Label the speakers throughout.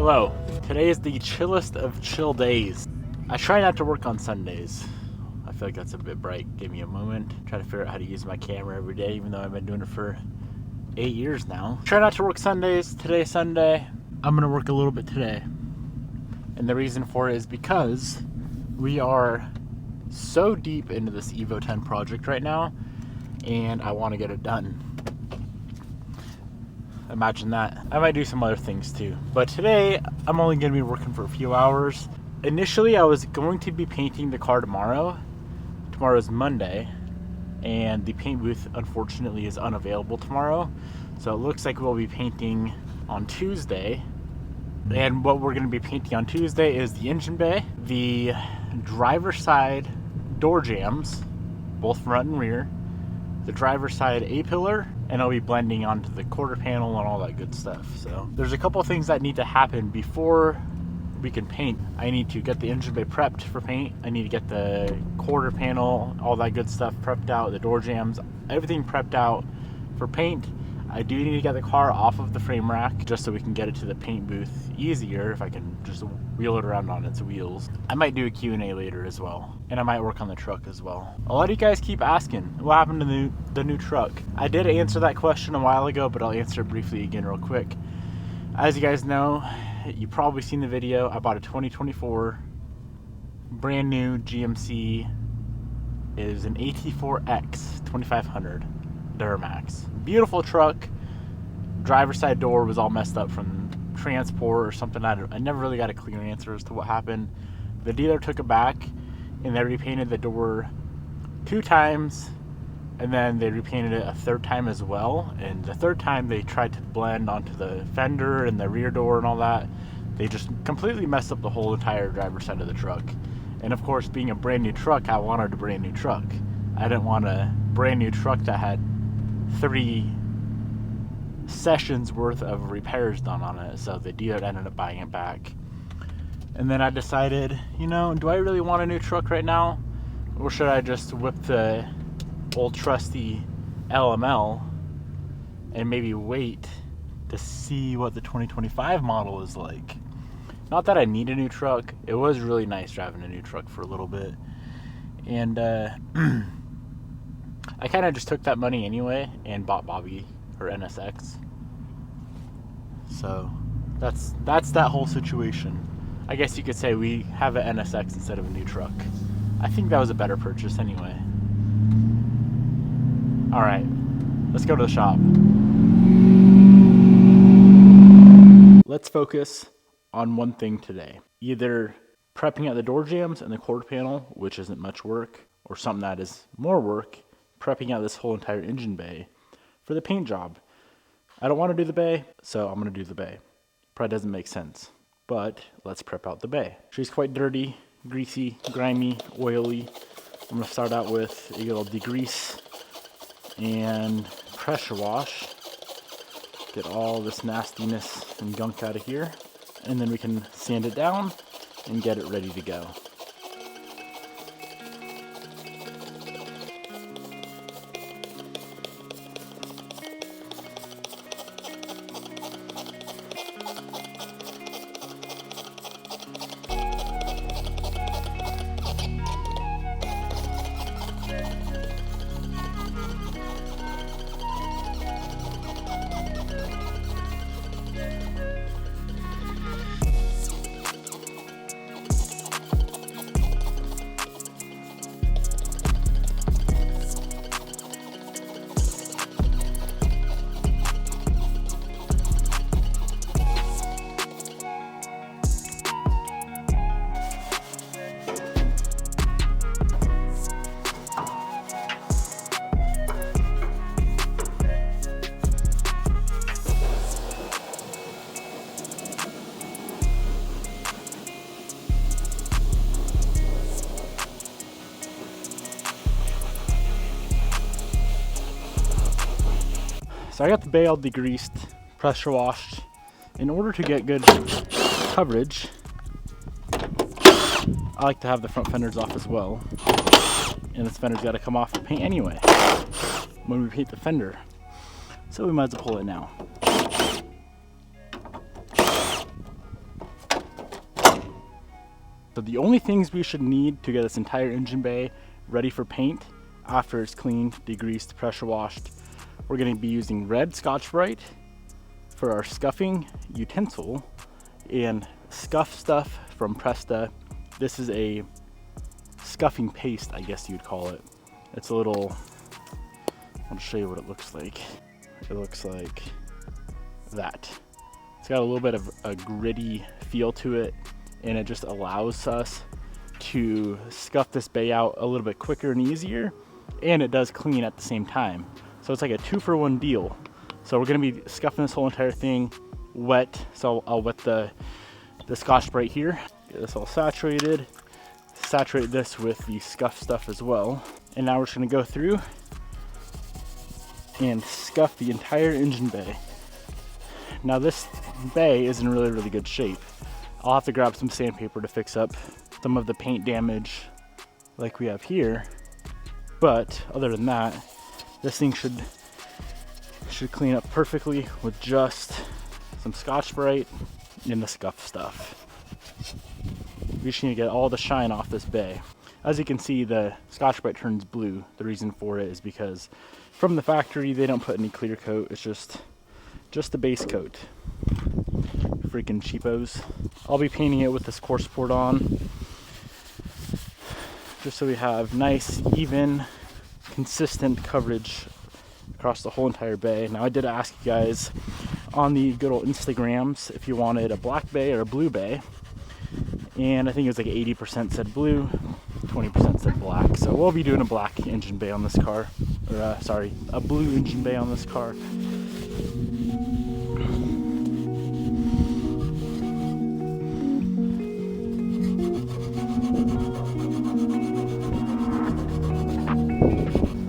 Speaker 1: Hello. Today is the chillest of chill days. I try not to work on Sundays. I feel like that's a bit bright. Give me a moment. Try to figure out how to use my camera every day, even though I've been doing it for 8 years now. Try not to work Sundays. Today's Sunday. I'm gonna work a little bit today. And the reason for it is because we are so deep into this EVO 10 project right now, and I want to get it done. Imagine that. I might do some other things too, but today I'm only going to be working for a few hours. Initially I was going to be painting the car tomorrow. Tomorrow's Monday, and the paint booth unfortunately is unavailable tomorrow, so it looks like we'll be painting on Tuesday. And what we're going to be painting on Tuesday is the engine bay, the driver's side door jambs, both front and rear, the driver's side A-pillar, and I'll be blending onto the quarter panel and all that good stuff. So there's a couple things that need to happen before we can paint. I need to get the engine bay prepped for paint. I need to get the quarter panel, all that good stuff prepped out, the door jambs, everything prepped out for paint. I do need to get the car off of the frame rack just so we can get it to the paint booth easier if I can just wheel it around on its wheels. I might do a Q&A later as well, and I might work on the truck as well. A lot of you guys keep asking what happened to the new truck. I did answer that question a while ago, but I'll answer it briefly again real quick. As you guys know, you've probably seen the video. I bought a 2024 brand new GMC. It is an AT4X 2500 Duramax. Beautiful truck. Driver's side door was all messed up from transport or something. I never really got a clear answer as to what happened. The dealer took it back and they repainted the door 2 times, and then they repainted it a 3rd time as well. And the 3rd time they tried to blend onto the fender and the rear door and all that. They just completely messed up the whole entire driver's side of the truck. And of course, being a brand new truck, I wanted a brand new truck. I didn't want a brand new truck that had 3 sessions worth of repairs done on it, so the dealer ended up buying it back. And then I decided, you know, do I really want a new truck right now, or should I just whip the old trusty LML and maybe wait to see what the 2025 model is like? Not that I need a new truck. It was really nice driving a new truck for a little bit, and I kind of just took that money anyway and bought Bobbi her NSX. So that's that whole situation. I guess you could say we have an NSX instead of a new truck. I think that was a better purchase anyway. Alright, let's go to the shop. Let's focus on one thing today. Either prepping out the door jambs and the quarter panel, which isn't much work, or something that is more work, prepping out this whole entire engine bay for the paint job. I don't want to do the bay, so I'm going to do the bay. Probably doesn't make sense, but let's prep out the bay. She's quite dirty, greasy, grimy, oily. I'm going to start out with a little degrease and pressure wash. Get all this nastiness and gunk out of here, and then we can sand it down and get it ready to go. So I got the bay all degreased, pressure washed. In order to get good coverage, I like to have the front fenders off as well. And this fender's got to come off the paint anyway when we paint the fender. So we might as well pull it now. So the only things we should need to get this entire engine bay ready for paint after it's cleaned, degreased, pressure washed, we're going to be using red Scotch-Brite for our scuffing utensil and scuff stuff from Presta. This is a scuffing paste, I guess you'd call it. It's a little, I'll show you what it looks like. It looks like that. It's got a little bit of a gritty feel to it, and it just allows us to scuff this bay out a little bit quicker and easier, and it does clean at the same time. So it's like a 2-for-1 deal. So we're gonna be scuffing this whole entire thing wet. So I'll wet the Scotch-Brite here, get this all saturated, saturate this with the scuff stuff as well. And now we're just gonna go through and scuff the entire engine bay. Now this bay is in really good shape. I'll have to grab some sandpaper to fix up some of the paint damage like we have here. But other than that, this thing should clean up perfectly with just some Scotch-Brite and the scuff stuff. We just need to get all the shine off this bay. As you can see, the Scotch-Brite turns blue. The reason for it is because from the factory, they don't put any clear coat. It's just the base coat. Freaking cheapos. I'll be painting it with this coarse board on, just so we have nice, even, consistent coverage across the whole entire bay. Now I did ask you guys on the good old Instagrams if you wanted a black bay or a blue bay, and I think it was like 80% said blue, 20% said black. So we'll be doing a black engine bay on this car, or sorry, a blue engine bay on this car.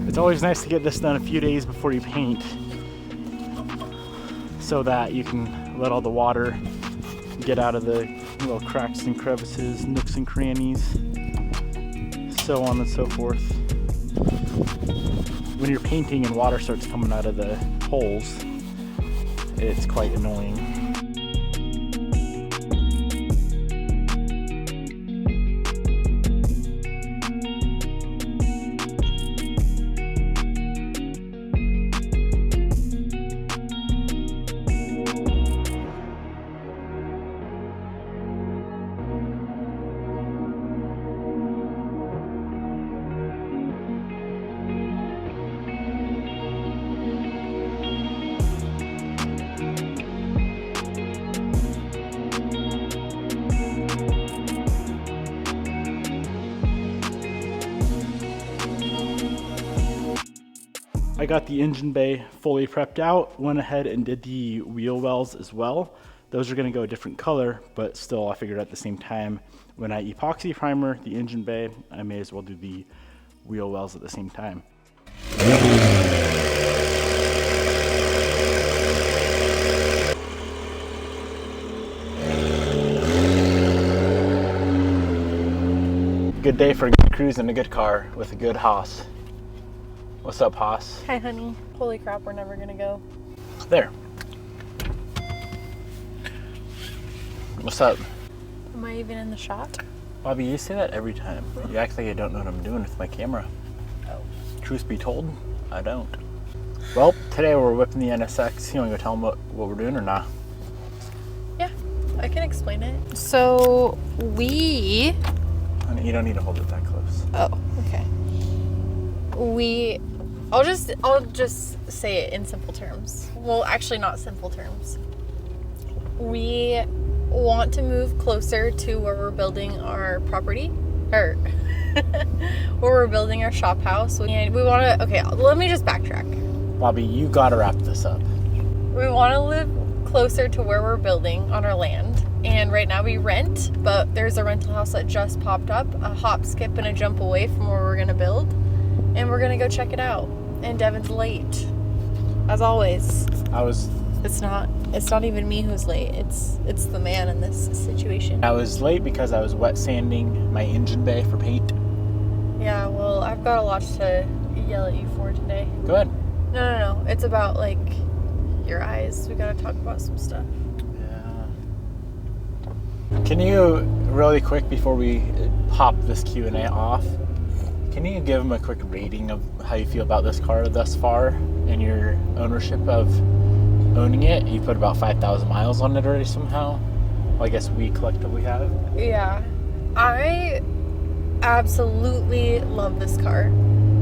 Speaker 1: It's always nice to get this done a few days before you paint, so that you can let all the water get out of the little cracks and crevices, nooks and crannies, so on and so forth. When you're painting and water starts coming out of the holes, it's quite annoying. I got the engine bay fully prepped out, went ahead and did the wheel wells as well. Those are gonna go a different color, but still I figured at the same time, when I epoxy primer the engine bay, I may as well do the wheel wells at the same time. Good day for a good cruise in a good car with a good Haas. What's up, Haas?
Speaker 2: Hi, honey. Holy crap, we're never gonna go.
Speaker 1: There. What's up?
Speaker 2: Am I even in the shot?
Speaker 1: Bobbi, you say that every time. You act like I don't know what I'm doing with my camera.
Speaker 2: Oh.
Speaker 1: Truth be told, I don't. Well, today we're whipping the NSX. You want to go tell them what we're doing or not?
Speaker 2: Yeah, I can explain it. So, we...
Speaker 1: Honey, you don't need to hold it that close.
Speaker 2: Oh, okay. I'll just say it in simple terms. Well, actually not simple terms. We want to move closer to where we're building our property, or where we're building our shop house. And we want to, okay, let me just backtrack.
Speaker 1: Bobbi, you gotta wrap this up.
Speaker 2: We want to live closer to where we're building on our land. And right now we rent, but there's a rental house that just popped up, a hop, skip, and a jump away from where we're going to build. And we're going to go check it out. And Devin's late, as always. It's not even me who's late. It's the man in this situation.
Speaker 1: I was late because I was wet sanding my engine bay for paint.
Speaker 2: Yeah, well, I've got a lot to yell at you for today.
Speaker 1: Go ahead.
Speaker 2: No. It's about, like, your eyes. We got to talk about some stuff.
Speaker 1: Yeah. Can you really quick before we pop this Q&A off, can you give them a quick rating of how you feel about this car thus far and your ownership of owning it? You put about 5,000 miles on it already somehow. Well, I guess we collectively have.
Speaker 2: Yeah. I absolutely love this car.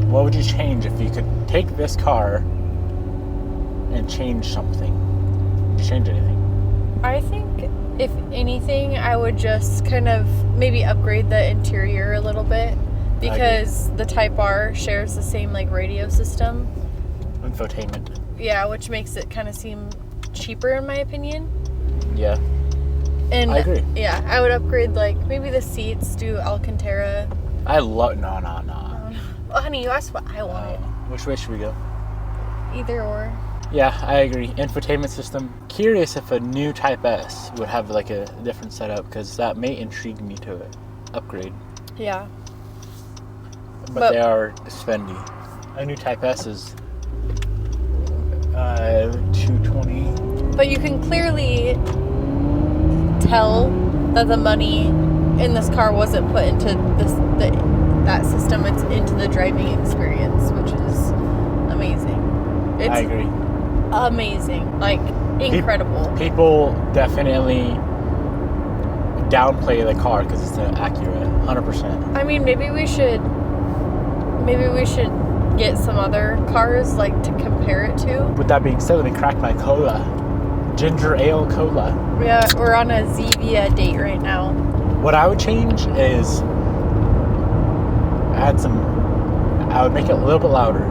Speaker 1: What would you change if you could take this car and change something? Would you change anything?
Speaker 2: I think, if anything, I would just kind of maybe upgrade the interior a little bit, because the Type R shares the same like radio system.
Speaker 1: Infotainment.
Speaker 2: Yeah, which makes it kind of seem cheaper in my opinion.
Speaker 1: Yeah.
Speaker 2: And
Speaker 1: I agree.
Speaker 2: Yeah, I would upgrade like maybe the seats, do Alcantara.
Speaker 1: I love no.
Speaker 2: Well, honey, you asked what I wanted.
Speaker 1: Which way should we go?
Speaker 2: Either or.
Speaker 1: Yeah, I agree. Infotainment system. Curious if a new Type S would have like a different setup, because that may intrigue me to upgrade.
Speaker 2: Yeah.
Speaker 1: But they are spendy. A new Type S is $220.
Speaker 2: But you can clearly tell that the money in this car wasn't put into that system. It's into the driving experience, which is amazing. I
Speaker 1: agree.
Speaker 2: Amazing, like incredible.
Speaker 1: People definitely downplay the car because it's an Acura, 100%.
Speaker 2: I mean, maybe we should get some other cars like to compare it to.
Speaker 1: With that being said, let me crack my cola. Ginger ale cola.
Speaker 2: Yeah, we're on a Zevia date right now.
Speaker 1: What I would change is I would make it a little bit louder.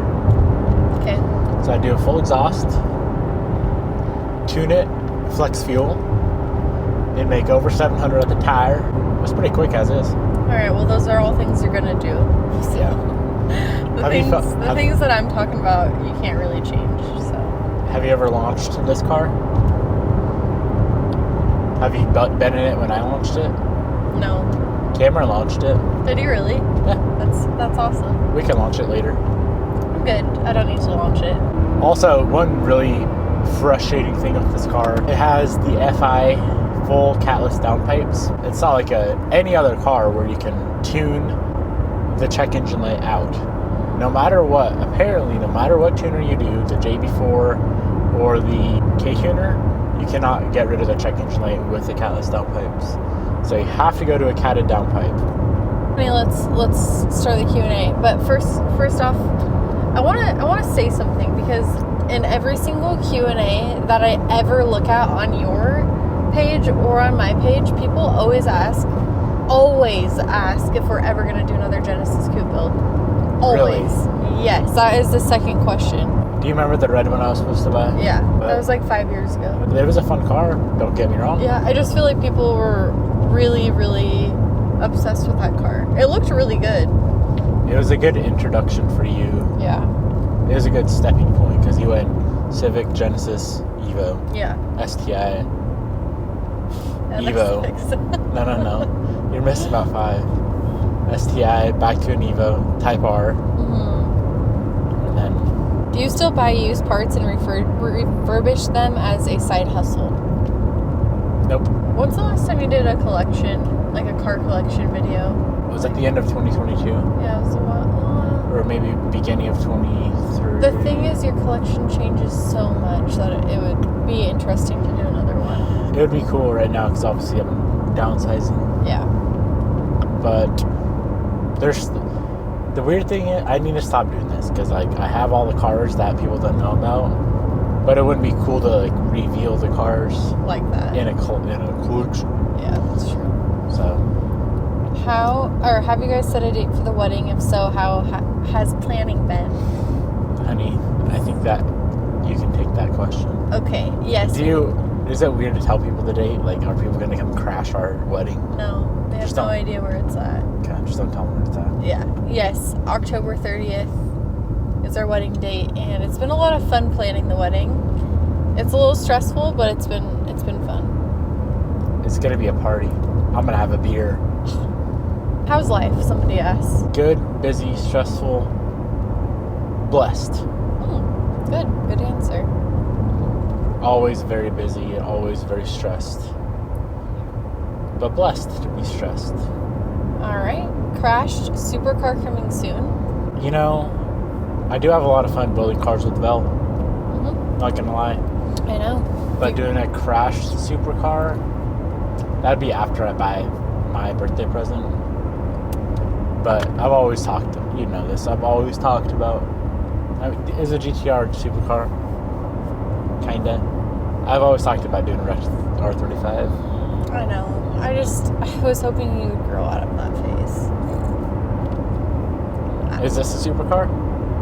Speaker 2: Okay.
Speaker 1: So I'd do a full exhaust, tune it, flex fuel, and make over 700 at the tire. It's pretty quick as is.
Speaker 2: Alright, well those are all things you're gonna do. So.
Speaker 1: Yeah.
Speaker 2: The things that I'm talking about, you can't really change. So.
Speaker 1: Have you ever launched this car? Have you been in it when I launched it?
Speaker 2: No.
Speaker 1: Cameron launched it.
Speaker 2: Did he really?
Speaker 1: Yeah.
Speaker 2: That's awesome.
Speaker 1: We can launch it later.
Speaker 2: I'm good. I don't need to launch it.
Speaker 1: Also, one really frustrating thing with this car, it has the FI full catless downpipes. It's not like any other car where you can tune the check engine light out. No matter what, apparently, no matter what tuner you do, the JB4 or the K-tuner, you cannot get rid of the check engine light with the catless downpipes. So you have to go to a catted downpipe.
Speaker 2: Okay, let's start the Q&A. But first off, I want to say something, because in every single Q&A that I ever look at on your page or on my page, people always ask if we're ever going to do another Genesis Coupe build. Always. Really? Yes, that is the second question.
Speaker 1: Do you remember the red one I was supposed to buy?
Speaker 2: Yeah, that was like 5 years ago.
Speaker 1: It was a fun car, don't get me wrong.
Speaker 2: Yeah, I just feel like people were really, really obsessed with that car. It looked really good.
Speaker 1: It was a good introduction for you.
Speaker 2: Yeah.
Speaker 1: It was a good stepping point, because you went Civic, Genesis, EVO.
Speaker 2: Yeah.
Speaker 1: STI. EVO. No. You're missing about 5. STI, back to an EVO, Type R.
Speaker 2: Mm-hmm.
Speaker 1: And then...
Speaker 2: Do you still buy used parts and refurbish them as a side hustle?
Speaker 1: Nope.
Speaker 2: When's the last time you did a collection, like a car collection video?
Speaker 1: It was at the end of 2022.
Speaker 2: Yeah, it was a while.
Speaker 1: Or maybe beginning of 23.
Speaker 2: The thing is, your collection changes so much that it would be interesting to do another one.
Speaker 1: It would be cool right now, because obviously I'm downsizing.
Speaker 2: Yeah.
Speaker 1: But there's... The weird thing is, I need to stop doing this, because like I have all the cars that people don't know about, but it wouldn't be cool to like reveal the cars
Speaker 2: like that
Speaker 1: in a collection.
Speaker 2: Yeah, that's true.
Speaker 1: So,
Speaker 2: have you guys set a date for the wedding? If so, how has planning been?
Speaker 1: Honey, I think that you can take that question.
Speaker 2: Okay. Yes.
Speaker 1: Is it weird to tell people the date? Like, are people going to come crash our wedding?
Speaker 2: No, they have no idea where it's at.
Speaker 1: Okay, just don't tell them where it's at.
Speaker 2: Yeah. Yes, October 30th is our wedding date, and it's been a lot of fun planning the wedding. It's a little stressful, but it's been fun.
Speaker 1: It's going to be a party. I'm going to have a beer.
Speaker 2: How's life? Somebody asked.
Speaker 1: Good, busy, stressful, blessed.
Speaker 2: Good answer.
Speaker 1: Always very busy, always very stressed. but blessed to be stressed.
Speaker 2: All right. Crashed supercar coming soon.
Speaker 1: You know, I do have a lot of fun building cars with Vel.
Speaker 2: Mm-hmm.
Speaker 1: Not gonna lie.
Speaker 2: I know.
Speaker 1: But doing a crashed supercar, that'd be after I buy my birthday present. But I've always talked, you know this, I've always talked about, is a GTR supercar? Kinda. I've always talked about doing a R35.
Speaker 2: I know. I was hoping you would grow out of that phase.
Speaker 1: Is this a supercar?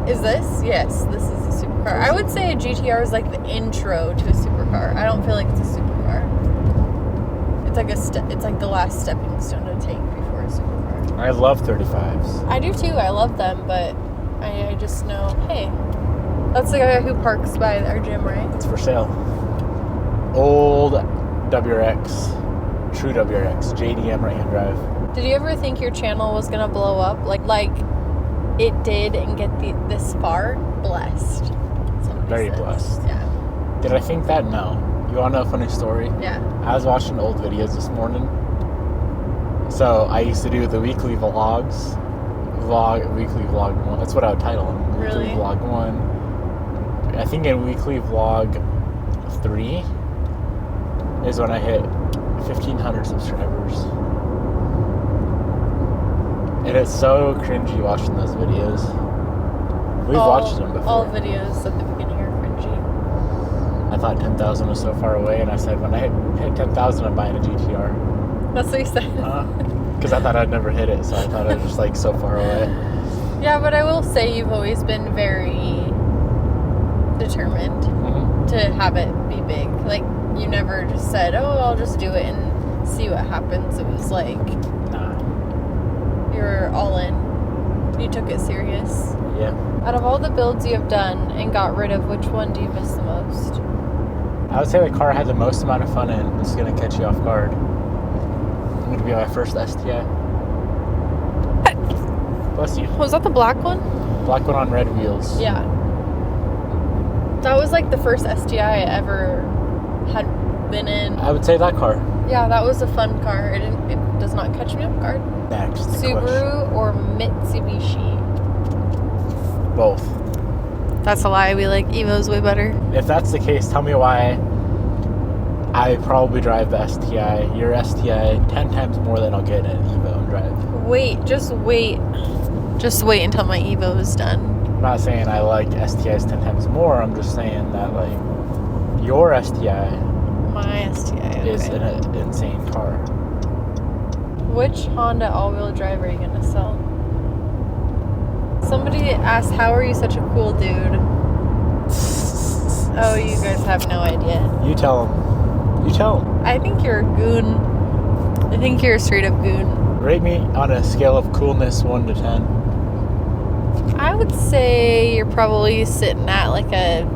Speaker 2: Is this? Yes, this is a supercar. I would say a GTR is like the intro to a supercar. I don't feel like it's a supercar. It's like it's like the last stepping stone to take before a supercar.
Speaker 1: I love 35s.
Speaker 2: I do too. I love them, but I just know, hey, that's the guy who parks by our gym, right?
Speaker 1: It's for sale. Old WRX, true WRX, JDM right-hand drive.
Speaker 2: Did you ever think your channel was gonna blow up like it did and get this far? Blessed. Somebody
Speaker 1: Very
Speaker 2: says.
Speaker 1: blessed.
Speaker 2: Yeah.
Speaker 1: Did I think that? No. You want to know a funny story?
Speaker 2: Yeah.
Speaker 1: I was watching old videos this morning. So I used to do the weekly vlogs. Weekly vlog 1. That's what I would title them.
Speaker 2: Really?
Speaker 1: Weekly vlog 1. I think in weekly vlog 3 is when I hit 1,500 subscribers. And it's so cringy watching those videos. We've watched them before.
Speaker 2: All videos at the beginning are cringy.
Speaker 1: I thought 10,000 was so far away, and I said when I hit 10,000, I'm buying a GTR.
Speaker 2: That's what you said.
Speaker 1: Because I thought I'd never hit it, so I thought it was just like so far away.
Speaker 2: Yeah, but I will say you've always been very determined to have it be big. Like, you never just said, oh, I'll just do it and see what happens. It was like,
Speaker 1: Nah.
Speaker 2: you're all in. You took it serious.
Speaker 1: Yeah.
Speaker 2: Out of all the builds you have done and got rid of, which one do you miss the most?
Speaker 1: I would say the car I had the most amount of fun in. This is going to catch you off guard. It's going to be my first STI. Bless you.
Speaker 2: Was that the black one?
Speaker 1: Black one on red wheels.
Speaker 2: Yeah. That was like the first STI I ever had been in.
Speaker 1: I would say that car.
Speaker 2: Yeah, that was a fun car. It does not catch me off guard.
Speaker 1: Next.
Speaker 2: Subaru or Mitsubishi?
Speaker 1: Both.
Speaker 2: That's a lie. We like EVO's way better.
Speaker 1: If that's the case, tell me why I probably drive the STI. Your STI 10 times more than I'll get in an EVO and drive.
Speaker 2: Wait. Just wait until my EVO is done.
Speaker 1: I'm not saying I like STIs 10 times more. I'm just saying that, like, your STI
Speaker 2: My STI,
Speaker 1: is
Speaker 2: okay.
Speaker 1: an insane car.
Speaker 2: Which Honda all-wheel drive are you going to sell? Somebody asked, how are you such a cool dude? Oh, you guys have no idea.
Speaker 1: You tell them. You tell them.
Speaker 2: I think you're a goon. I think you're a straight-up goon.
Speaker 1: Rate me on a scale of coolness 1 to 10.
Speaker 2: I would say you're probably sitting at like a...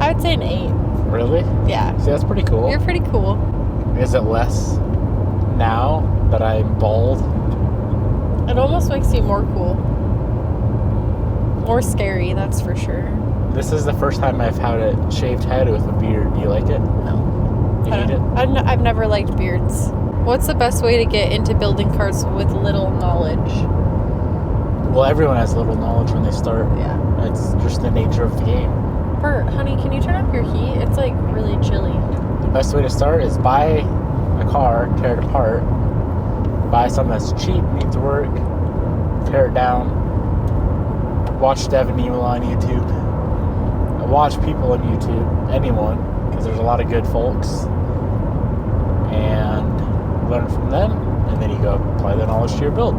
Speaker 2: I would say an 8.
Speaker 1: Really?
Speaker 2: Yeah.
Speaker 1: See, that's pretty cool.
Speaker 2: You're pretty cool.
Speaker 1: Is it less now that I'm bald?
Speaker 2: It almost makes you more cool. More scary, that's for sure.
Speaker 1: This is the first time I've had a shaved head with a beard. Do you like it?
Speaker 2: No.
Speaker 1: You hate it?
Speaker 2: I've never liked beards. What's the best way to get into building cars with little knowledge?
Speaker 1: Well, everyone has little knowledge when they start.
Speaker 2: Yeah.
Speaker 1: It's just the nature of the game.
Speaker 2: Bert, honey, can you turn up your heat? It's like really chilly.
Speaker 1: The best way to start is buy a car, tear it apart, buy something that's cheap, needs work, tear it down, watch Devin, Niemela on YouTube, watch people on YouTube, anyone, because there's a lot of good folks, and learn from them, and then you go apply the knowledge to your build.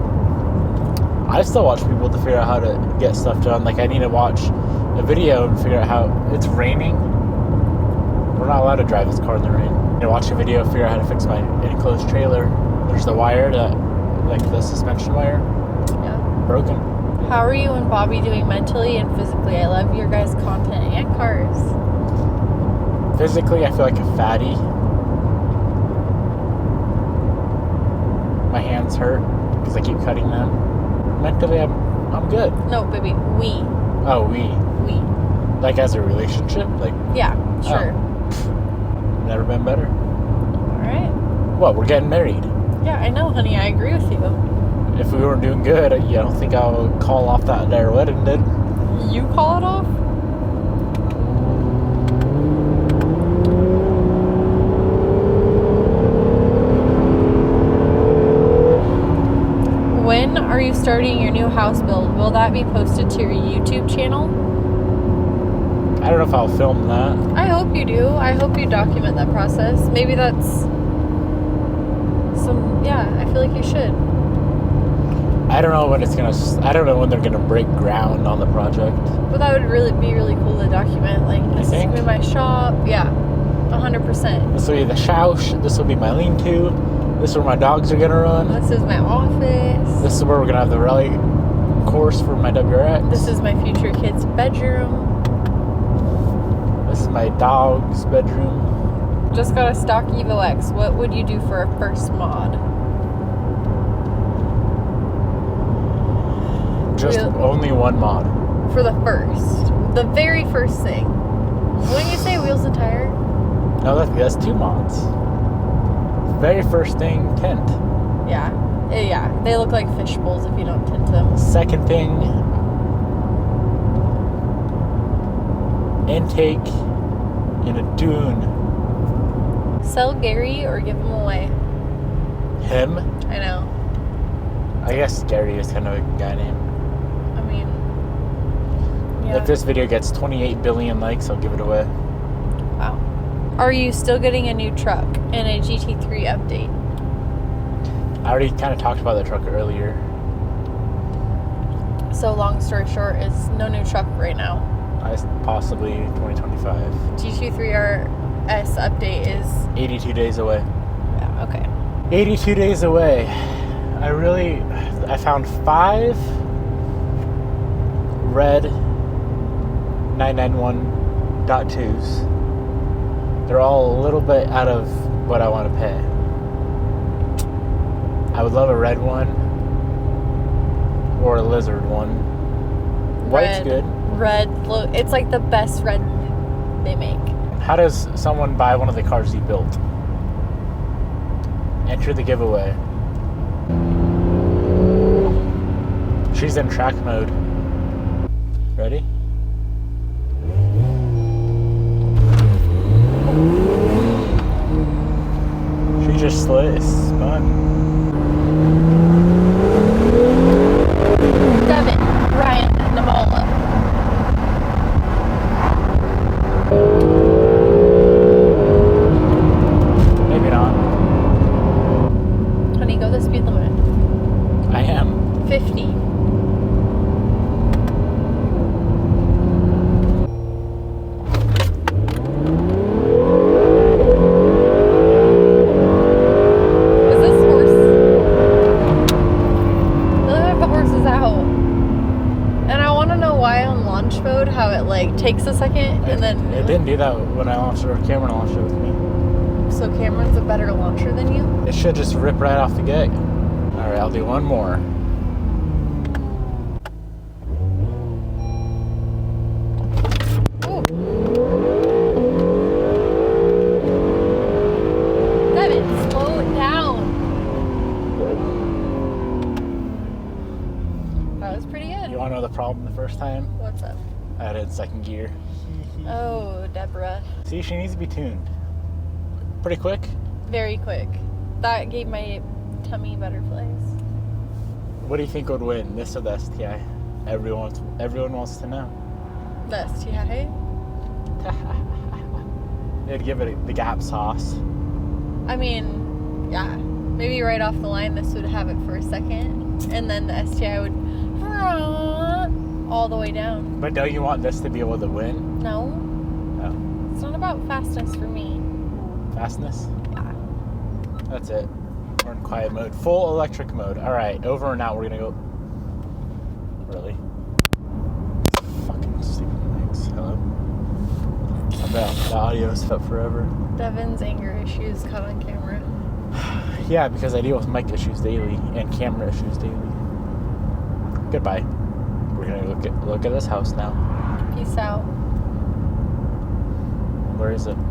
Speaker 1: I still watch people to figure out how to get stuff done. Like, I need to watch a video and figure out how it's raining. We're not allowed to drive this car in the rain. I need to watch a video, figure out how to fix my enclosed trailer. There's the wire, like the suspension wire,
Speaker 2: Yeah.
Speaker 1: broken.
Speaker 2: How are you and Bobby doing mentally and physically? I love your guys' content and cars.
Speaker 1: Physically, I feel like a fatty. My hands hurt because I keep cutting them. Mentally, I'm good.
Speaker 2: No, baby, we.
Speaker 1: Oh, we. Like as a relationship? Like,
Speaker 2: Yeah, sure.
Speaker 1: never been better.
Speaker 2: All right.
Speaker 1: What, we're getting married?
Speaker 2: Yeah, I know, honey. I agree with you.
Speaker 1: If we weren't doing good, I don't think I'll call off their wedding, did?
Speaker 2: You call it off? When are you starting your new house build? Will that be posted to your YouTube channel?
Speaker 1: I don't know if I'll film that.
Speaker 2: I hope you do. I hope you document that process. Maybe that's I feel like you should.
Speaker 1: I don't know when I don't know when they're gonna break ground on the project.
Speaker 2: But that would be really cool to document. Like, this is gonna be my shop. Yeah, 100%.
Speaker 1: This will be the house. This will be my lean-to. This is where my dogs are gonna run.
Speaker 2: This is my office.
Speaker 1: This is where we're gonna have the rally course for my WRX.
Speaker 2: This is my future kid's bedroom.
Speaker 1: This is my dog's bedroom.
Speaker 2: Just got a stock EVO X. What would you do for a first mod?
Speaker 1: Just only one mod.
Speaker 2: For the very first thing. Wouldn't you say wheels and tire?
Speaker 1: No, that's 2 mods. Very first thing, tint.
Speaker 2: Yeah. Yeah. They look like fish bowls if you don't tint them.
Speaker 1: Second thing, intake in a dune.
Speaker 2: Sell Gary or give him away?
Speaker 1: Him?
Speaker 2: I know.
Speaker 1: I guess Gary is kind of a guy name.
Speaker 2: I mean, yeah.
Speaker 1: If this video gets 28 billion likes, I'll give it away.
Speaker 2: Wow. Are you still getting a new truck and a GT3 update?
Speaker 1: I already kind of talked about the truck earlier.
Speaker 2: So long story short is no new truck right now.
Speaker 1: Possibly 2025.
Speaker 2: GT3 RS update is
Speaker 1: 82 days away.
Speaker 2: Yeah, okay.
Speaker 1: 82 days away. I found 5 red 991.2s. They're all a little bit out of what I want to pay. I would love a red one or a lizard one. White's good.
Speaker 2: Red, it's like the best red they make.
Speaker 1: How does someone buy one of the cars you built? Enter the giveaway. She's in track mode. Ready? She just spun.
Speaker 2: Devin, Ryan, Niemela.
Speaker 1: Maybe not.
Speaker 2: Honey, go the speed limit.
Speaker 1: I am.
Speaker 2: 50. Takes a second and then
Speaker 1: it didn't do that when I launched it, or Cameron launched it with me.
Speaker 2: So Cameron's a better launcher than you?
Speaker 1: It should just rip right off the gate. Alright, I'll do one more.
Speaker 2: Ooh. Devin, slow it down. That was pretty good.
Speaker 1: You want to know the problem the first time?
Speaker 2: What's up?
Speaker 1: I had it in second gear.
Speaker 2: Oh, Deborah.
Speaker 1: See, she needs to be tuned. Pretty quick.
Speaker 2: Very quick. That gave my tummy butterflies.
Speaker 1: What do you think would win, this or the STI? Everyone wants to know.
Speaker 2: The STI?
Speaker 1: They'd give it the gap sauce.
Speaker 2: I mean, yeah. Maybe right off the line this would have it for a second. And then the STI would all the way down.
Speaker 1: But don't you want this to be able to win?
Speaker 2: No.
Speaker 1: No.
Speaker 2: It's not about fastness for me.
Speaker 1: Fastness?
Speaker 2: Yeah.
Speaker 1: That's it. We're in quiet mode. Full electric mode. Alright, over and out. We're gonna go. Really? Fucking stupid mics. Hello? I bet the audio's up forever.
Speaker 2: Devin's anger issues caught on camera.
Speaker 1: Yeah, because I deal with mic issues daily and camera issues daily. Goodbye. We're gonna look at this house now.
Speaker 2: Peace out.
Speaker 1: Where is it?